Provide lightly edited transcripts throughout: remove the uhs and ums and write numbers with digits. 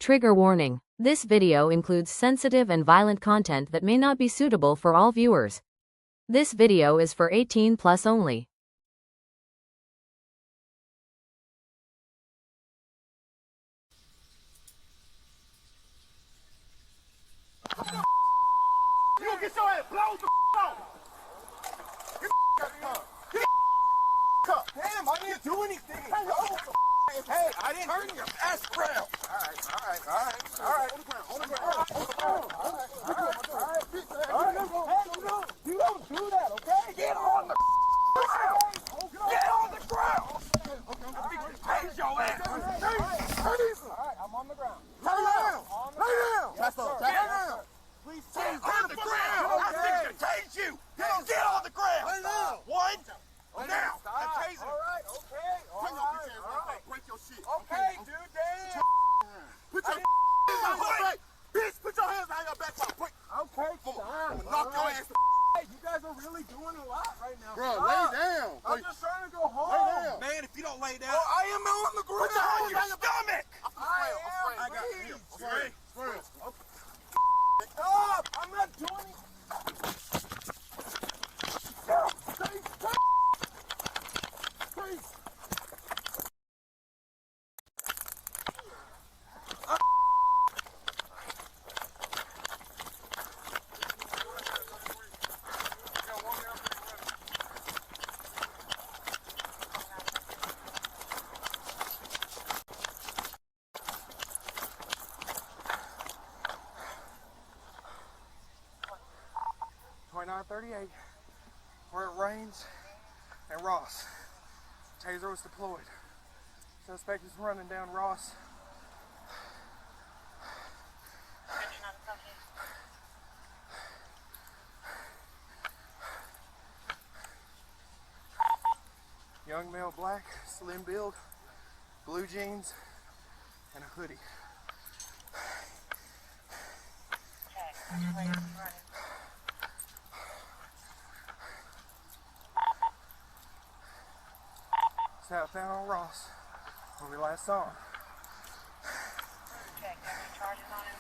Trigger warning. This video includes sensitive and violent content that may not be suitable for all viewers. This video is for 18 plus only. You gonna get your ass blown the off. Damn, I didn't do anything. Hey, I didn't turn your ass around. All right. On the ground. You don't do that, okay? Get on the ground. Get on the ground. Okay. Raise your ass. All right, I'm on the ground. Lay down. That's all. Lay down. Please stay on the ground. I think to tase you. Get on the ground. Lay down. One. Now. I tase you. All right. Okay. All right. Break your shit. Okay, dude. Damn. Put your hands on your back. Bitch, put your hands on your back. Okay. Stop. I'm gonna knock your ass. Hey, you guys are really doing a lot right now. Bro, lay down. I'm just trying to go home. Lay down. Man, if you don't lay down. Oh, I am on the ground. Put your hands on your stomach. I got you. Okay. Stop. I'm not doing it. Please. 2938, where it rains, and Ross. Taser was deployed. Suspect is running down Ross. Young male, black, slim build, blue jeans, and a hoodie. Southbound on Ross, where we last saw him. Okay, got any charges on him?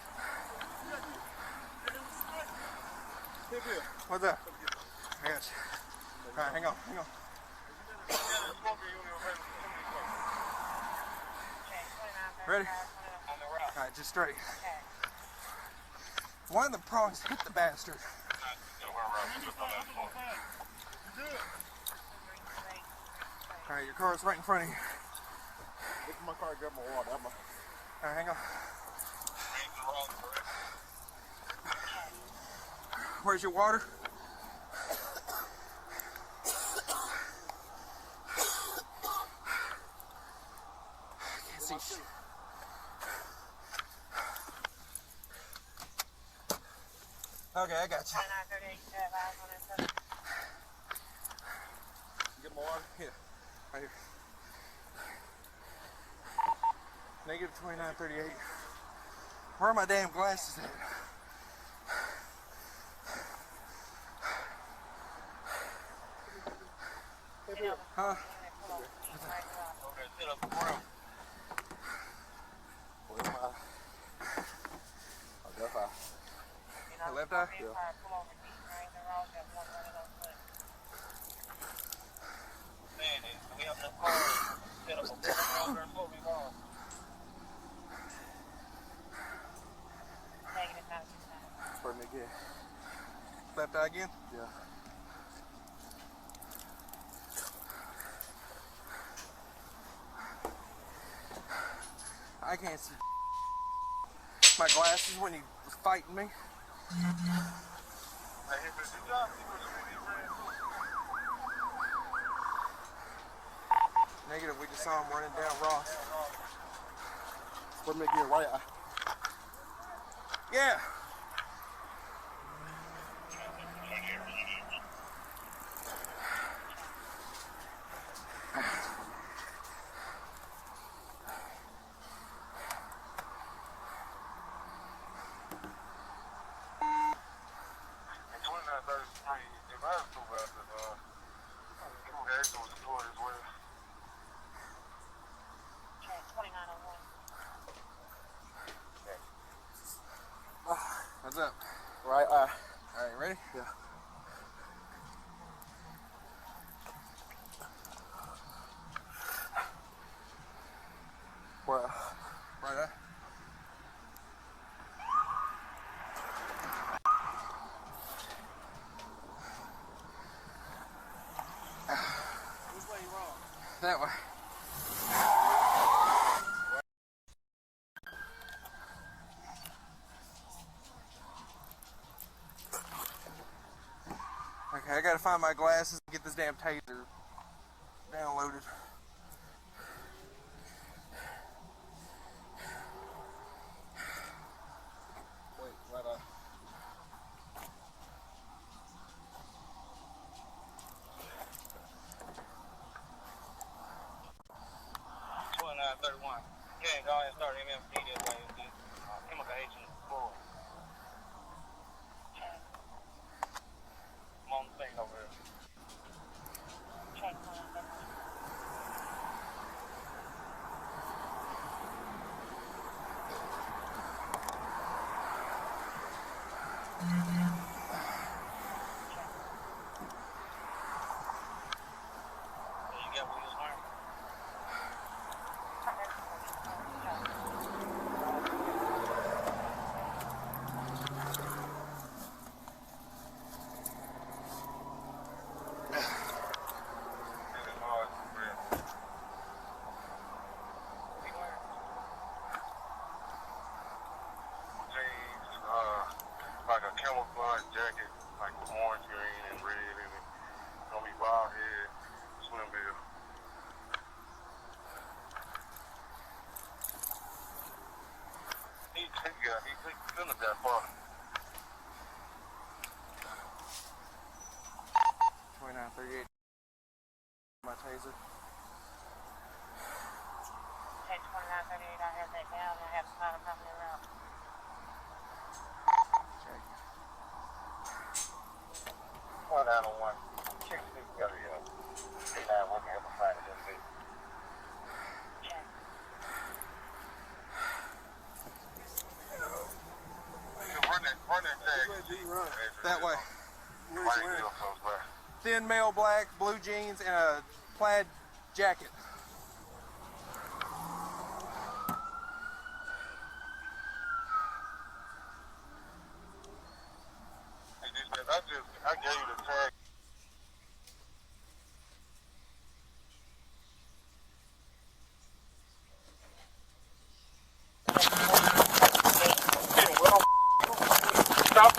What's that? I got you. Alright, hang on. Okay, 2938 Ready? on the route. Alright, just straight. Okay. One of the prongs hit the bastard. Alright, your car's right in front of you. Look at my car, grab my water. Alright, hang on. Where's your water? Can't see shit. Okay, I got you. 2938, you have eyes on that stuff? Get my water? Yeah. Right here. Negative 2938. Where are my damn glasses at? Huh? The left eye? Yeah. For me again. Left eye again? Yeah. I can't see my glasses when he was fighting me. Negative, we just saw him running down Ross. For me again, right eye. Yeah. up. Right eye. All right, ready? Yeah. Right eye. Right eye. Which way you wrong? That way. Okay, I gotta find my glasses and get this damn taser downloaded. Wait, right eye. Okay, go ahead and start MMC this way. Chemical agent full. I'm on the thing over there. Check 2938. My taser.2938, I have that down. I have to find a company around. Check. 1901. Check this together, yeah. Now working up a find it just bit. Check. Run that tag. That way. Thin male black, blue jeans, and a plaid jacket. I gave you the tag. Stop.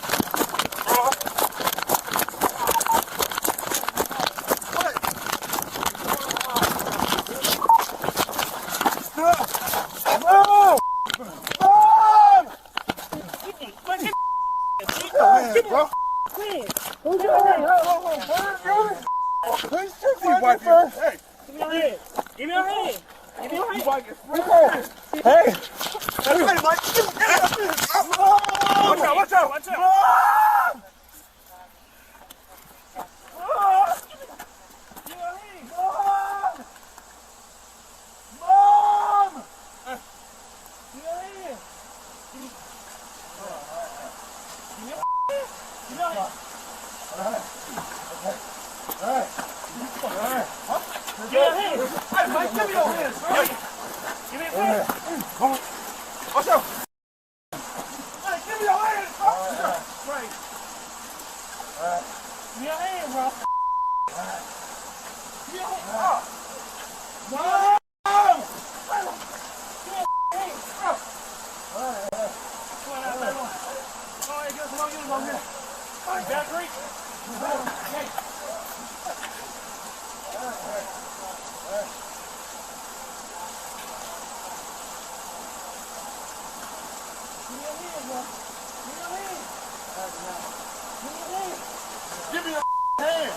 Give me your hand.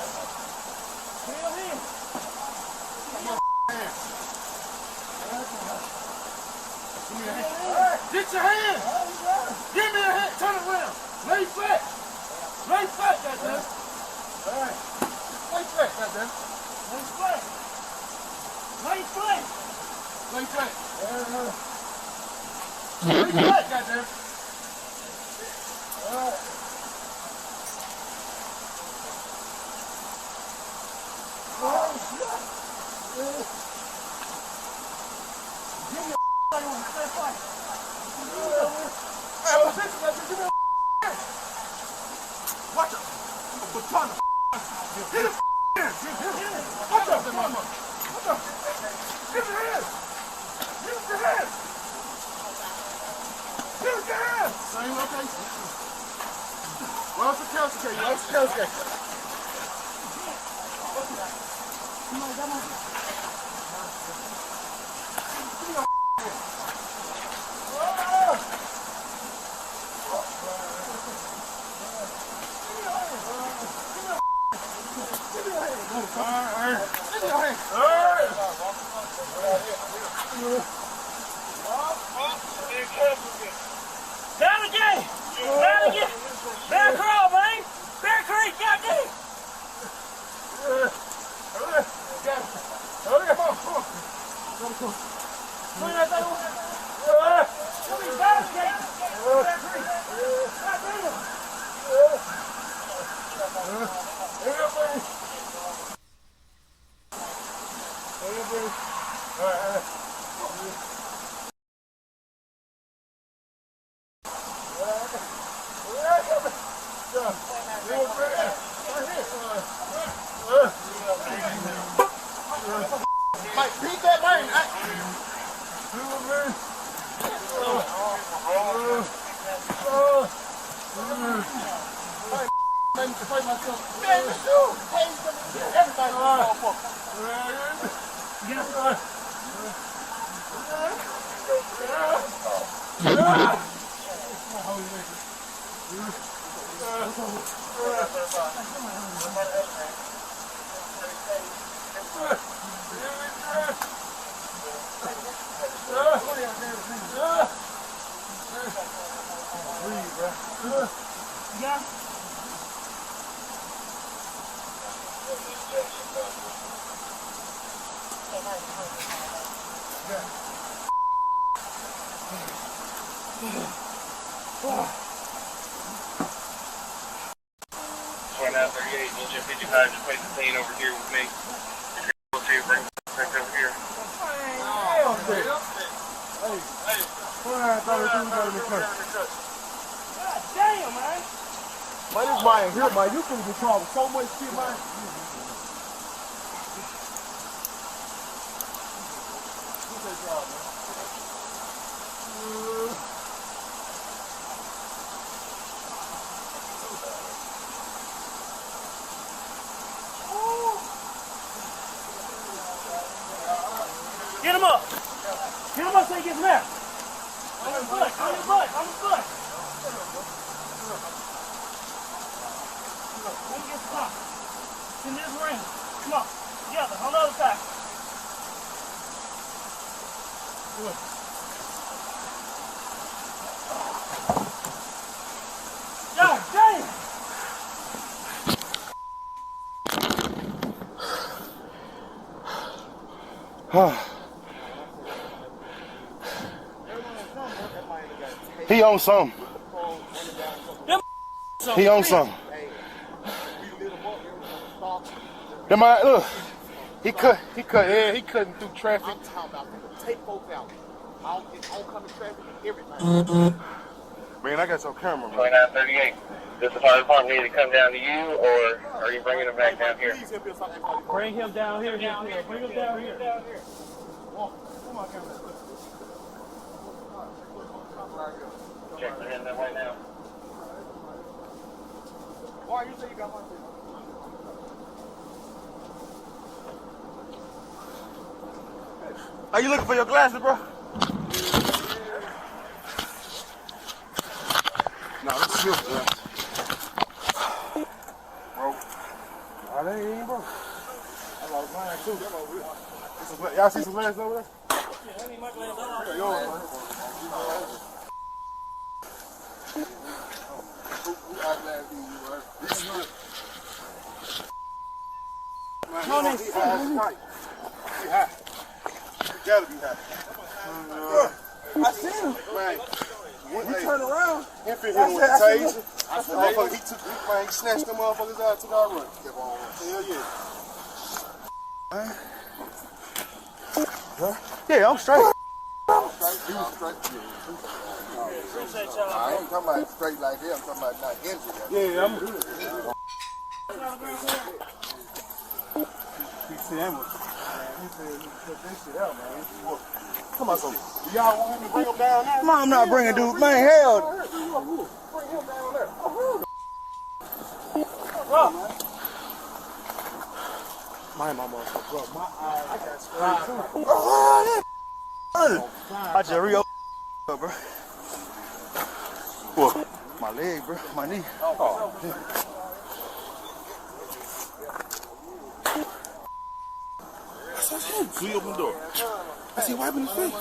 Get your hand. Give me a hand. Turn around. Lay flat. Lay flat, goddamn. All right. Lay flat, goddamn. Lay flat. Lay flat. Lay flat. Lay flat, goddamn. All right. Watch out! Baton! Hit him! Watch out, mama! Watch out! Give him your hand! Give him your hand! Give him your hand! Same location. Well, it's a couch case. It's a couch case. Down again! Down again! Bear crawl, man! Bear Creek, goddamn! Swing that thing over. Come here, down again! Bear Creek! Goddamn! Mike, beat that lane. Man, the shoe. Everybody's going for Engine 55, just place the scene over here with me. If you're able to, bring it back over here. God damn, man! Man, this man here, man. You can control so much shit, man. Get him up! Get him up so he gets mad! On your butt! On your butt! On your butt! When he gets caught, it's in this ring. Come on, together, on the other side. God damn! He on something. He on something. That man, look. He cutting through traffic. I'm talking about people take folks out. Oncoming traffic, everything. Man, I got your camera, man. 2938. Does the fire department need to come down to you, or are you bringing him back down here? Bring him down here. Bring him down here. Check for him that way now. Why you say you got one? Are you looking for your glasses, bro? No, this is your glasses. Bro. Oh, they ain't, bro. I lost mine, too. Y'all see some glasses over there? Yeah, I need my glasses on. Okay, yours, man. Tony, he high. He gotta be high. I seen him. Man, he turned around. He fit him with a taser. He snatched them motherfuckers out, took our run. Hell yeah. Yeah, I'm straight. He was straight. Appreciate y'all. I ain't talking about straight like that. I'm talking about not injured. Yeah, I'm good. He said, man, he said, put this shit out, man. Come on, so y'all want him to bring him down there? Man, I'm not bringing dude, man, hell. Bring him down there. My motherfucker, bro. My eye, I got sprayed too. I just re-opened, bro. What? My leg, bro. My knee. Oh, yeah. We open the door. I see wiping his face.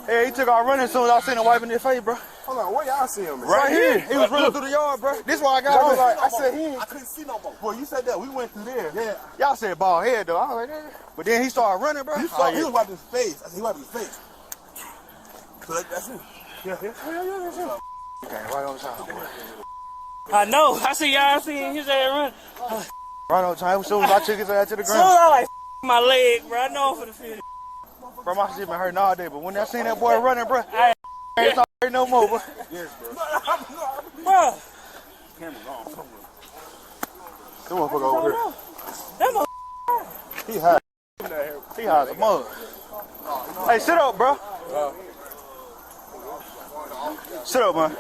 Hey, he took our running as soon as I seen him wiping his face, bro. Hold on, where y'all see him? Right here. He was running through the yard, bro. This why I got him. Like, I said he ain't. I couldn't see no more. Well, you said that. We went through there. Yeah. Y'all said bald head, though. I was like, yeah. But then he started running, bro. He was wiping his face. I said he wiping his face. So that's him. Yeah, that's him. He came right on time, boy. I know. I see y'all seeing his ass run. Right on time. As soon as I took his ass to the Soon ground. I like my leg, bro. I know I'm for the finish. Bro, my shit been hurting all day. But when I seen that boy running, bro, I ain't hurting no more, bro. Yes, bro. Bro, Camera's on somewhere. Come on, fuck over here. that He high. He high as a mug. Hey, sit up, bro. Sit up, man.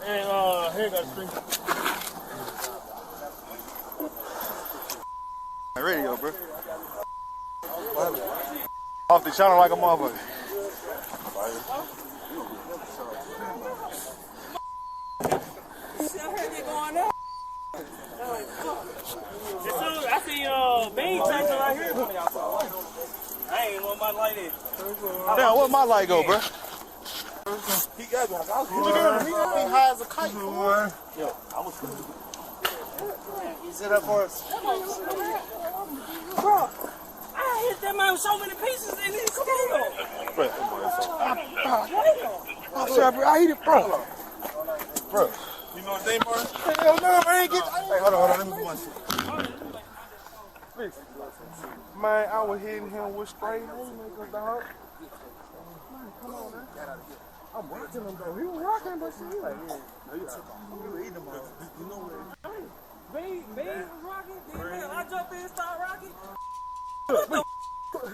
and here got a string. Radio, bro. Off the channel like a motherfucker. I see bean chasing right here. I ain't want my light in. Damn, where my light go, bro? He got me. Look at him. He high as a kite. Sit up for us. Bro, I hit that man with so many pieces in his scale. I'm sorry, bro. I eat it, bro. Bro. You know his name, bro? Hell no, man. Hey, hold on. Let me do one shit. Man, I was hitting him with straight haymakers, dog. Man, come on, man. I'm watching him, though. He was rocking, but shit. Like, yeah. You were eating them, you know what? Bean was rocking. Then I jumped in and started rocking.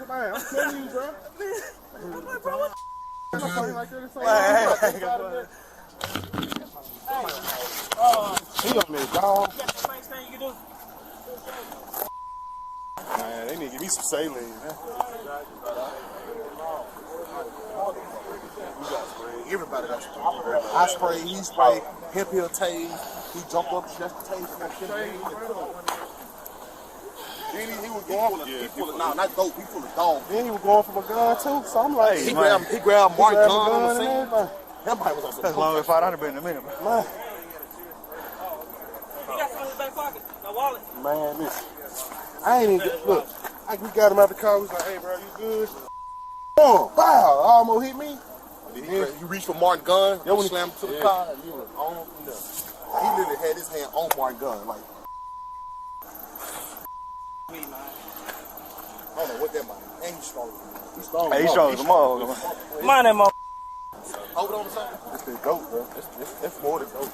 Man, I'm telling you, bro. I'm like, bro, what I'm talking like this. He on there, dog. you got the main thing you can do? Man, they need to give me some saline, man. Everybody got sprayed. I sprayed, he sprayed, hip heel tase, he jumped up, just tase, then he was going for not dope, he full of dog. Then he was going for a gun too, so I'm like, he grabbed Mark gun on the scene. Everybody was on some That's long as 500 been in a minute, bro. man. He got some in his back pocket. My wallet. Man, listen. I ain't even look. We got him out the car. We was like, "Hey, bro, you good?" Boom! Wow! Almost hit me. You reached for Martin gun. Yo, when he slammed to the car, and you was on from there. He literally had his hand on Martin gun, like. I don't know what that means. And he's strong. He's strong. Hey, he's strong as a motherfucker, man. Mind that motherfucker. Hold on a second. It's the dope, bro. That's more than dope.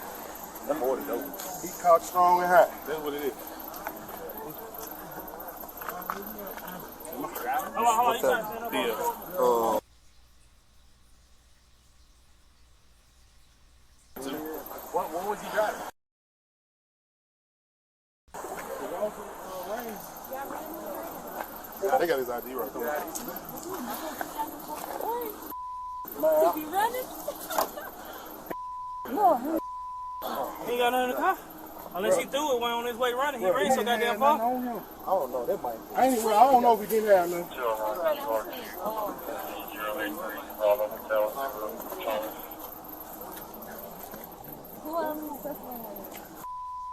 That's more than dope. He caught strong and hot. That's what it is. Hold on. You trying to stand up? What was he driving? They got his ID right there. He be running? No. He ain't got nothing in the car? Unless he threw it when on his way running. He ran so goddamn far. I don't know. That might. I don't know if he didn't have nothing.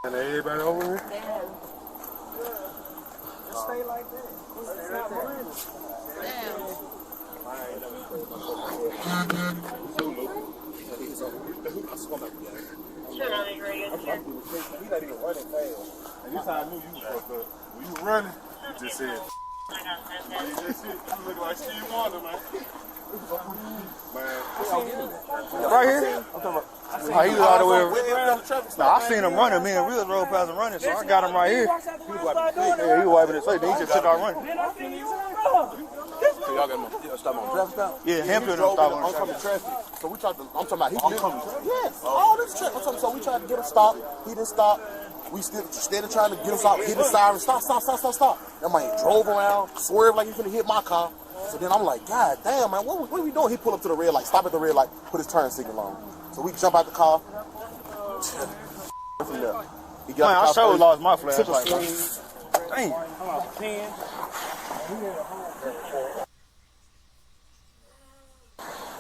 And everybody over here? Stay like that. It's not running. Sure, I agree. He's not even running fast. And this how I knew you was fucked up. When you were running, you just said, That's it. You look like Steve Wonder, man. Right here? I'm talking about. Oh, he was all the way around. Nah, I seen him running. Me and Real rode past him running, so I got him right here. He was wiping his face. Then he just took out running. So y'all got him stop on traffic stop? Yeah, him and him stop on traffic. So we tried to, I'm talking about, he didn't. Yes, all this traffic. So we tried to get him stopped. He didn't stop. We still instead of trying to get him stopped, hit the siren, stop. That man drove around, swerved like he's gonna hit my car. So then I'm like, God damn, man, what are we doing? He pulled up to the red light, stop at the red light, put his turn signal on. So we jump out the car. From there. He got man, I sure lost my flashlight. Dang.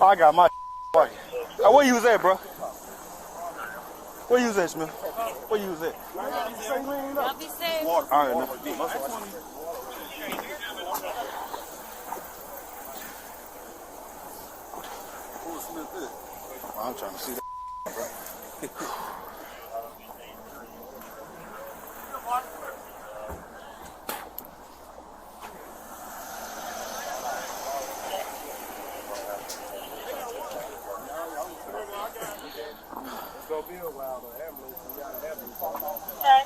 I got my pocket. Where you was at, bro? Where you was at, Smith? Where you was at? Y'all be safe. All right, man. I'm trying to see that, bro. It's gonna be a while, the ambulance, we gotta have him. Okay.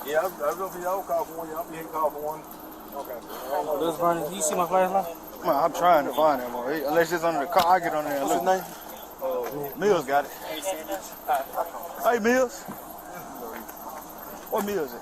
Yeah, I'm gonna be y'all call for one. Y'all be call for one. Okay. Let's run. You see my flashlight? Man, I'm trying to find him, boy. Unless it's under the car, I get on there and look. What's his name? Mills got it. Hey, Mills. What Mills is it?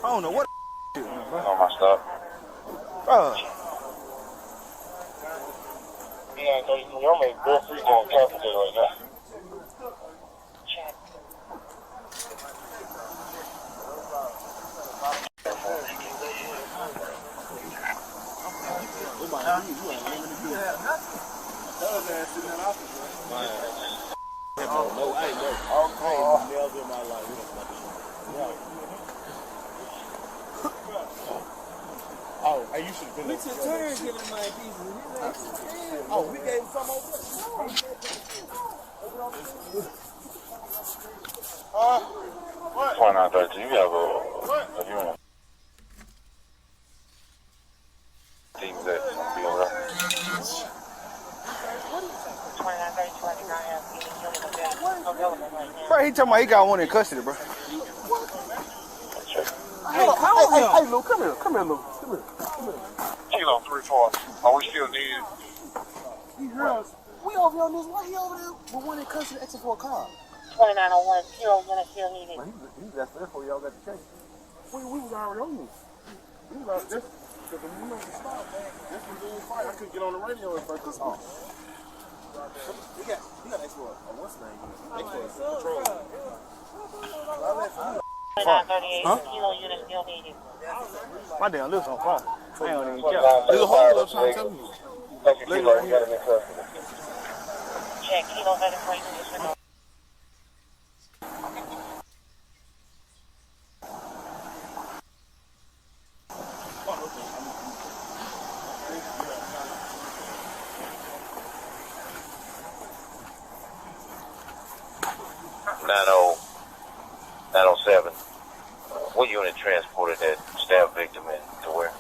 I don't know what On my stop. Yeah, so you're making real free going capital right now. Oh, hey, you should have been there. Turn giving him my piece. Oh, we gave him some over there. 2913, you have a unit. Teams that be around. 2932, Bro, he talking about he got one in custody, bro. Hey, Lou, come here, Lou. Kilo 34. Are we still needed? He heard us. We over here on this. Why he over there with one in custody exit for a car? 2901, 0 unit still needed. He that's there for y'all got the chase. We was already on this. We was out this. Because when we made the stop, this was doing fight. I couldn't get on the radio at first. Cause, he got extra. What's his name? Extra patrol. 2938, kilo unit still needed. My damn lips on fire. I ain't even care. There's a hole up trying to tell you. Check, kilo 33. What unit transported that stab victim in to where?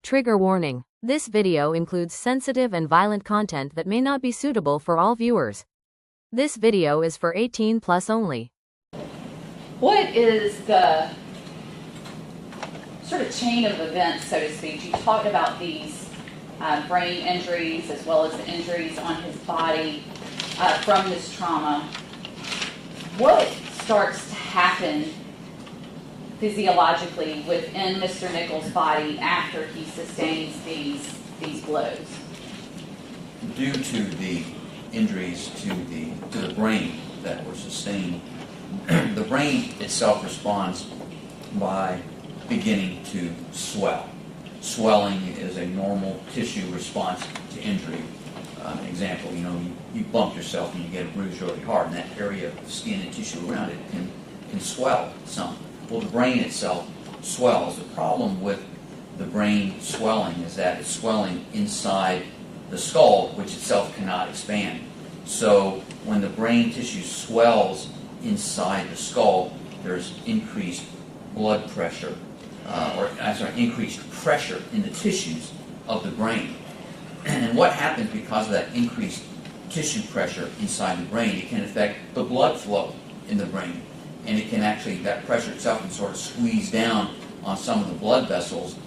Trigger warning. This video includes sensitive and violent content that may not be suitable for all viewers. This video is for 18 plus only. What is the sort of chain of events, so to speak? You talked about these brain injuries as well as the injuries on his body from this trauma. What starts to happen physiologically within Mr. Nichols' body after he sustains these blows? Due to the injuries to the brain that were sustained, the brain itself responds by beginning to swell. Swelling is a normal tissue response to injury. An example, you bump yourself and you get a bruise really hard, and that area of skin and tissue around it can swell some. Well, the brain itself swells. The problem with the brain swelling is that it's swelling inside the skull, which itself cannot expand. So when the brain tissue swells inside the skull, there's increased blood pressure, increased pressure in the tissues of the brain. And what happens because of that increased tissue pressure inside the brain, it can affect the blood flow in the brain. And it can actually, that pressure itself can sort of squeeze down on some of the blood vessels.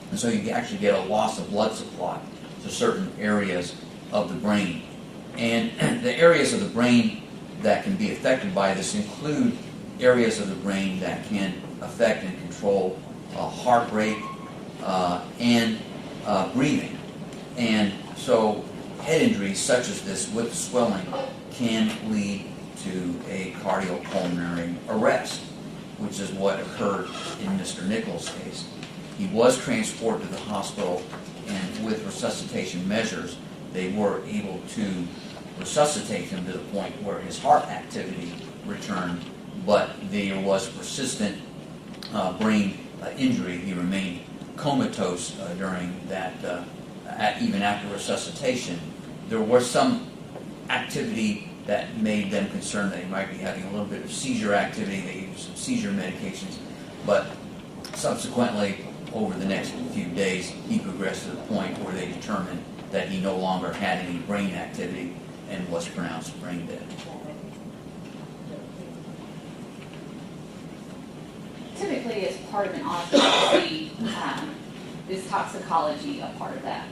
And so you actually get a loss of blood supply to certain areas of the brain. And the areas of the brain that can be affected by this include areas of the brain that can affect and control heart rate and breathing. And so head injuries such as this with swelling can lead to a cardiopulmonary arrest, which is what occurred in Mr. Nichols' case. He was transported to the hospital, and with resuscitation measures, they were able to resuscitate him to the point where his heart activity returned, but there was persistent brain injury. He remained comatose during that, even after resuscitation. There was some activity that made them concerned that he might be having a little bit of seizure activity. They used some seizure medications, but subsequently, over the next few days, he progressed to the point where they determined that he no longer had any brain activity and was pronounced brain dead. Typically, as part of an autopsy, is toxicology a part of that?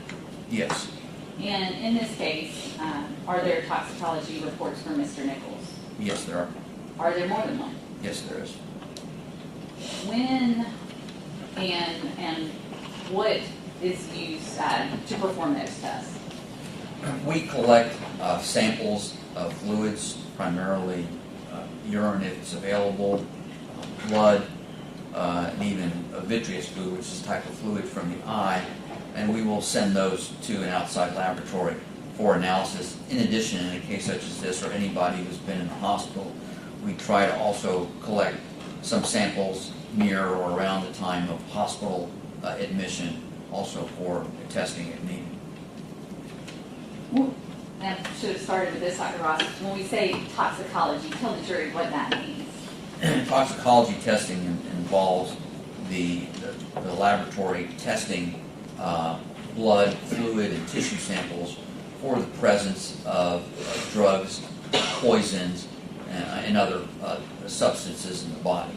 Yes. And in this case, are there toxicology reports for Mr. Nichols? Yes, there are. Are there more than one? Yes, there is. When and what is used to perform those tests? We collect samples of fluids, primarily urine if it's available, blood, and even vitreous fluid, which is a type of fluid from the eye, and we will send those to an outside laboratory for analysis. In addition, in a case such as this or anybody who's been in the hospital, we try to also collect some samples near or around the time of hospital admission, also for testing if needed. I should have started with this, Dr. Ross. When we say toxicology, tell the jury what that means. Toxicology testing involves the laboratory testing blood, fluid, and tissue samples for the presence of drugs, poisons, and other substances in the body.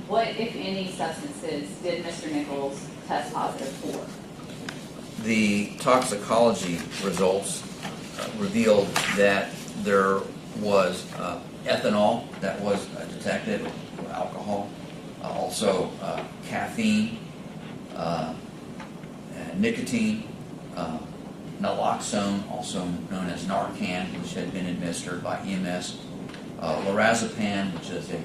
What, if any, substances did Mr. Nichols test positive for? The toxicology results revealed that there was ethanol that was detected, alcohol, also caffeine, nicotine, naloxone, also known as Narcan, which had been administered by EMS, lorazepam, which is a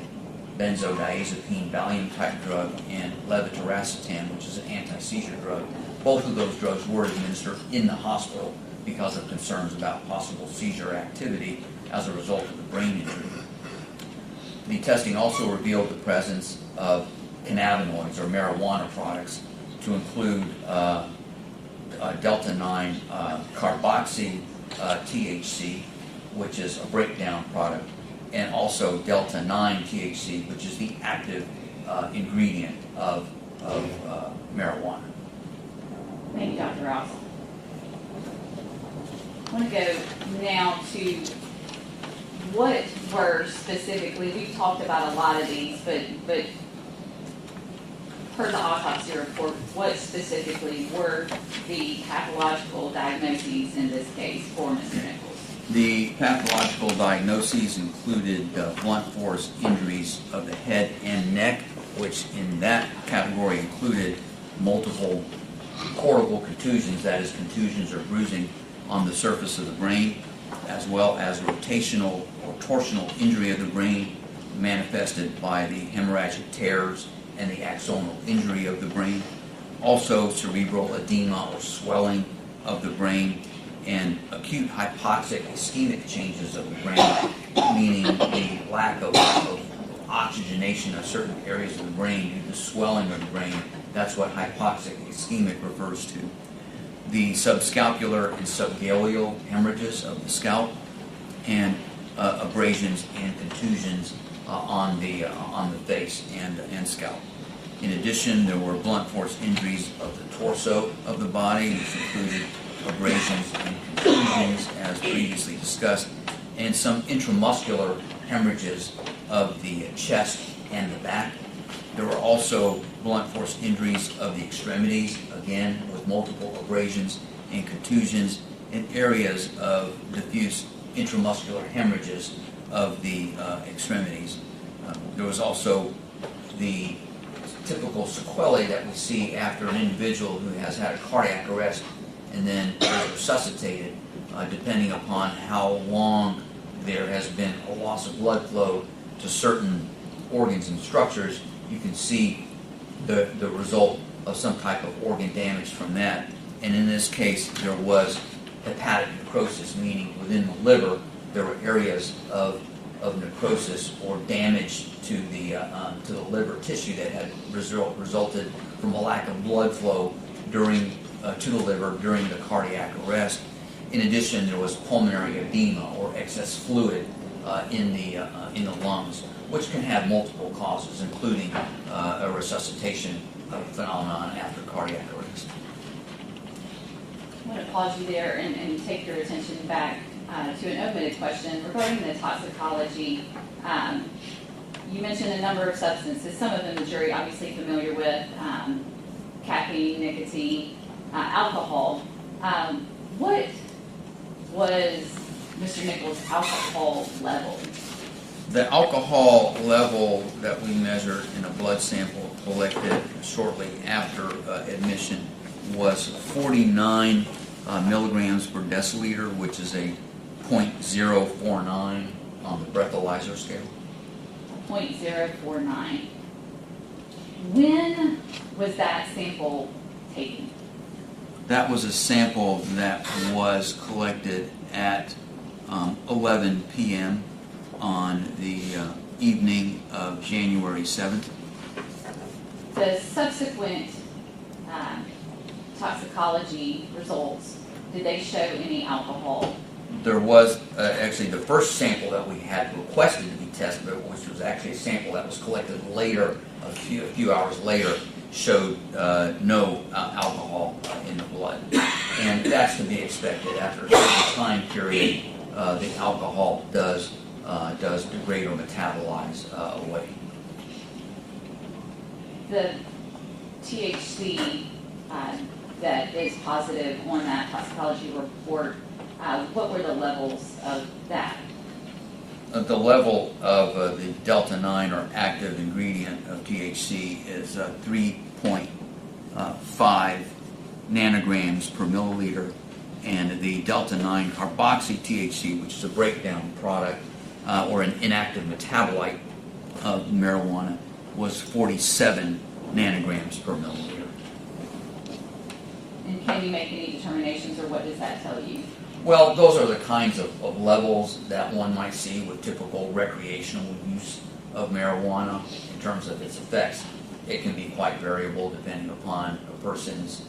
benzodiazepine Valium-type drug, and levetiracetam, which is an anti-seizure drug. Both of those drugs were administered in the hospital because of concerns about possible seizure activity as a result of the brain injury. The testing also revealed the presence of cannabinoids or marijuana products, to include delta-9 carboxy THC, which is a breakdown product, and also delta-9 THC, which is the active ingredient of marijuana. Thank you, Dr. Ross. I want to go now to what were specifically, we've talked about a lot of these, but per the autopsy report, what specifically were the pathological diagnoses in this case for Mr. Nichols? The pathological diagnoses included blunt force injuries of the head and neck, which in that category included multiple cortical contusions, that is, contusions or bruising on the surface of the brain, as well as rotational or torsional injury of the brain manifested by the hemorrhagic tears and the axonal injury of the brain. Also cerebral edema or swelling of the brain, and acute hypoxic ischemic changes of the brain, meaning the lack of oxygenation of certain areas of the brain due to swelling of the brain. That's what hypoxic ischemic refers to. The subscapular and subgaleal hemorrhages of the scalp, and abrasions and contusions on the face and scalp. In addition, there were blunt force injuries of the torso of the body, which included abrasions and contusions, as previously discussed, and some intramuscular hemorrhages of the chest and the back. There were also blunt force injuries of the extremities, again with multiple abrasions and contusions, and areas of diffuse intramuscular hemorrhages of the extremities. There was also the typical sequelae that we see after an individual who has had a cardiac arrest and then is resuscitated, depending upon how long there has been a loss of blood flow to certain organs and structures. You can see the result of some type of organ damage from that. And in this case, there was hepatic necrosis, meaning within the liver there were areas of necrosis or damage to the liver tissue that had resulted from a lack of blood flow to the liver during the cardiac arrest. In addition, there was pulmonary edema or excess fluid in the lungs, which can have multiple causes, including a resuscitation phenomenon after cardiac arrest. I want to pause you there and take your attention back to an omitted question regarding the toxicology. You mentioned a number of substances, some of them the jury obviously familiar with, caffeine, nicotine, alcohol. What was Mr. Nichols' alcohol level? The alcohol level that we measured in a blood sample collected shortly after admission was 49 milligrams per deciliter, which is a 0.049 on the breathalyzer scale. 0.049. When was that sample taken? That was a sample that was collected at 11 p.m. on the evening of January 7th. The subsequent toxicology results, did they show any alcohol? There was actually the first sample that we had requested to be tested, which was actually a sample that was collected later, a few hours later, showed no alcohol in the blood. And that's to be expected. After a certain time period, the alcohol does degrade or metabolize away. The THC that is positive on that toxicology report, what were the levels of that? The level of the delta 9 or active ingredient of THC is 3.5 nanograms per milliliter, and the delta 9 carboxy THC, which is a breakdown product or an inactive metabolite of marijuana, was 47 nanograms per milliliter. And can you make any determinations, or what does that tell you? Well, those are the kinds of levels that one might see with typical recreational use of marijuana in terms of its effects. It can be quite variable depending upon a person's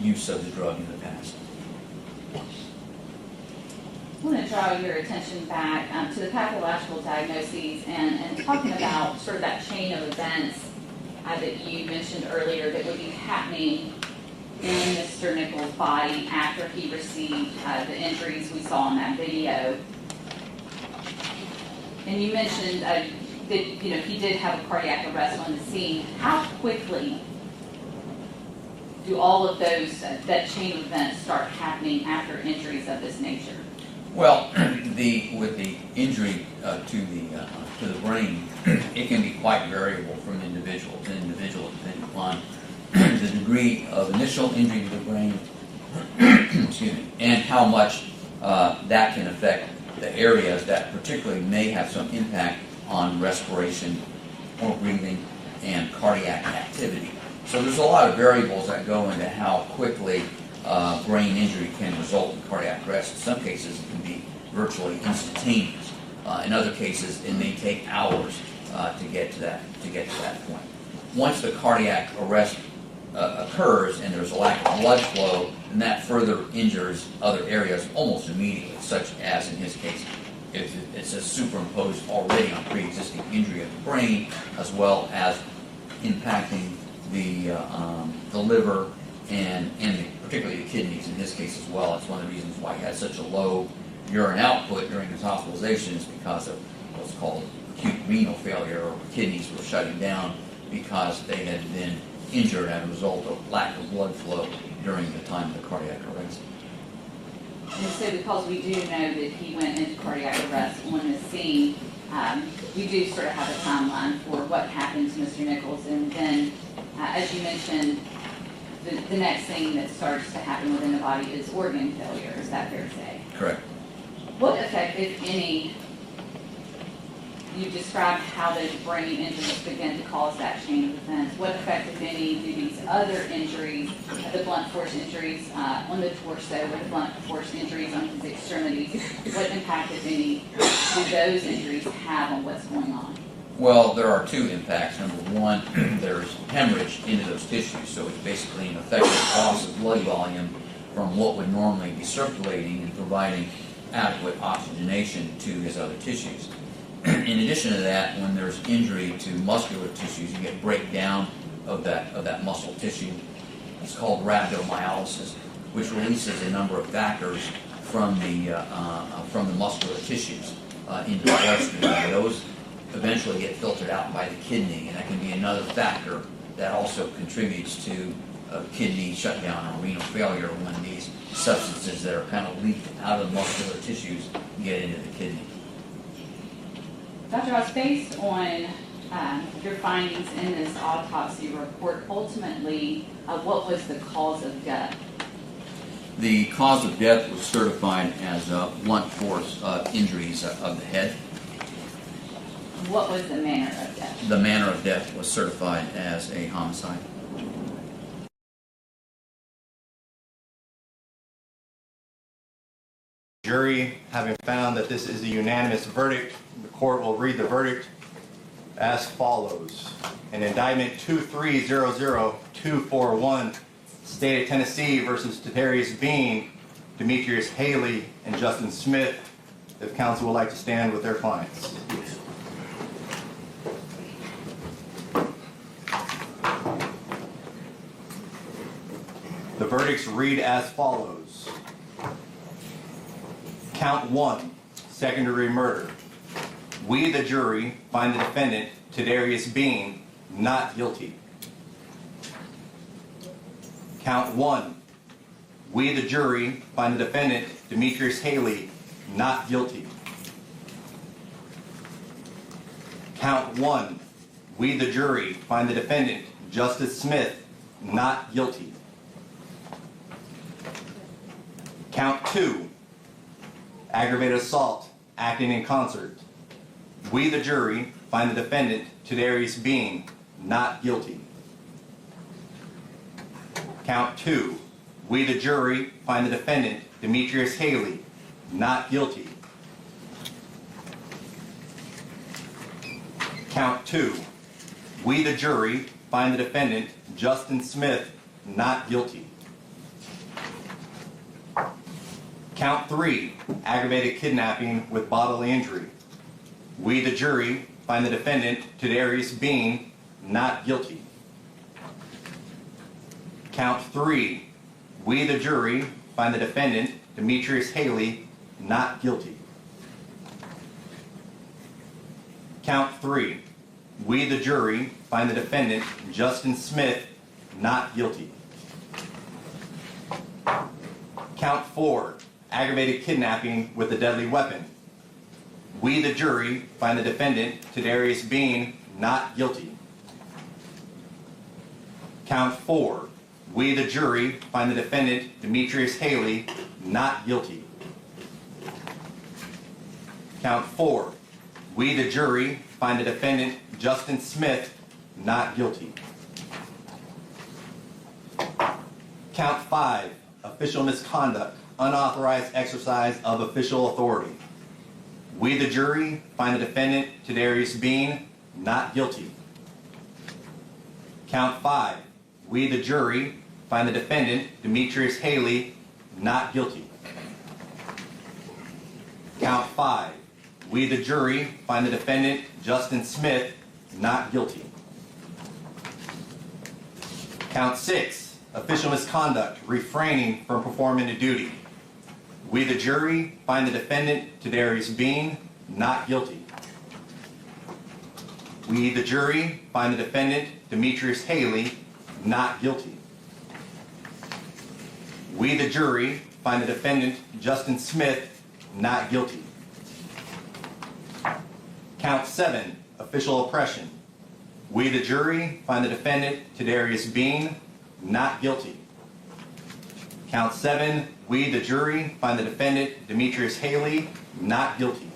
use of the drug in the past. I want to draw your attention back to the pathological diagnoses and talking about sort of that chain of events that you mentioned earlier that would be happening in Mr. Nichols' body after he received the injuries we saw in that video. And you mentioned that he did have a cardiac arrest on the scene. How quickly do all of those that chain of events start happening after injuries of this nature? Well, with the injury to the brain, it can be quite variable from individual to individual depending upon the degree of initial injury to the brain, excuse me, and how much that can affect the areas that particularly may have some impact on respiration or breathing and cardiac activity. So there's a lot of variables that go into how quickly brain injury can result in cardiac arrest. In some cases, it can be virtually instantaneous. In other cases, it may take hours to get to that point. Once the cardiac arrest occurs and there's a lack of blood flow, then that further injures other areas almost immediately, such as in his case, if it's a superimposed already on pre-existing injury of the brain, as well as impacting the liver and particularly the kidneys in his case as well. That's one of the reasons why he had such a low urine output during his hospitalization, is because of what's called acute renal failure, or kidneys were shutting down because they had been injured as a result of lack of blood flow during the time of the cardiac arrest. And so because we do know that he went into cardiac arrest on the scene, we do sort of have a timeline for what happened to Mr. Nichols. And then, as you mentioned, the next thing that starts to happen within the body is organ failure. Is that fair to say? Correct. What effect, if any, you described how those brain injuries begin to cause that chain of events. What effect, if any, do these other injuries, the blunt force injuries on the torso, or the blunt force injuries on his extremities, what impact, if any, do those injuries have on what's going on? Well, there are two impacts. Number one, there's hemorrhage into those tissues, so it's basically an effective loss of blood volume from what would normally be circulating and providing adequate oxygenation to his other tissues. In addition to that, when there's injury to muscular tissues, you get breakdown of that muscle tissue. It's called rhabdomyolysis, which releases a number of factors from the muscular tissues into the bloodstream. And those eventually get filtered out by the kidney, and that can be another factor that also contributes to kidney shutdown or renal failure when these substances that are kind of leaked out of the muscular tissues get into the kidney. Dr. Ross, based on your findings in this autopsy report, ultimately, what was the cause of death? The cause of death was certified as blunt force injuries of the head. What was the manner of death? The manner of death was certified as a homicide. Jury, having found that this is a unanimous verdict, the court will read the verdict as follows. In indictment 2300241, State of Tennessee versus Darius Bean, Demetrius Haley, and Justin Smith, if counsel would like to stand with their clients. verdicts read as follows. Count 1, second-degree murder. We, the jury, find the defendant, Tadarius Bean, not guilty. Count 1. We, the jury, find the defendant, Demetrius Haley, not guilty. Count 1. We, the jury, find the defendant, Justice Smith, not guilty. Count 2. Aggravated assault, acting in concert. We, the jury, find the defendant, Tadarius Bean, not guilty. Count 2. We, the jury, find the defendant, Demetrius Haley, not guilty. Count 2. We, the jury, find the defendant, Justin Smith, not guilty. Count 3. Aggravated kidnapping with bodily injury. We, the jury, find the defendant, Tadarius Bean, not guilty. Count 3. We, the jury, find the defendant, Demetrius Haley, not guilty. Count 3. We, the jury, find the defendant, Justin Smith, not guilty. Count 4. Aggravated kidnapping with a deadly weapon. We, the jury, find the defendant, Tadarius Bean, not guilty. Count 4. We, the jury, find the defendant, Demetrius Haley, not guilty. Count 4. We, the jury, find the defendant, Justin Smith, not guilty. Count 5. Official misconduct, unauthorized exercise of official authority. We, the jury, find the defendant, Tadarius Bean, not guilty. Count 5. We, the jury, find the defendant, Demetrius Haley, not guilty. Count 5. We, the jury, find the defendant, Justin Smith, not guilty. Count 6. Official misconduct, refraining from performing a duty. We, the jury, find the defendant, Tadarius Bean, not guilty. We, the jury, find the defendant, Demetrius Haley, not guilty. We, the jury, find the defendant, Justin Smith, not guilty. Count 7. Official oppression. We, the jury, find the defendant, Tadarius Bean, not guilty. Count 7. We, the jury, find the defendant, Demetrius Haley, not guilty.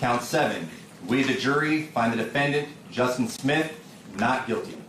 Count 7. We, the jury, find the defendant, Justin Smith, not guilty.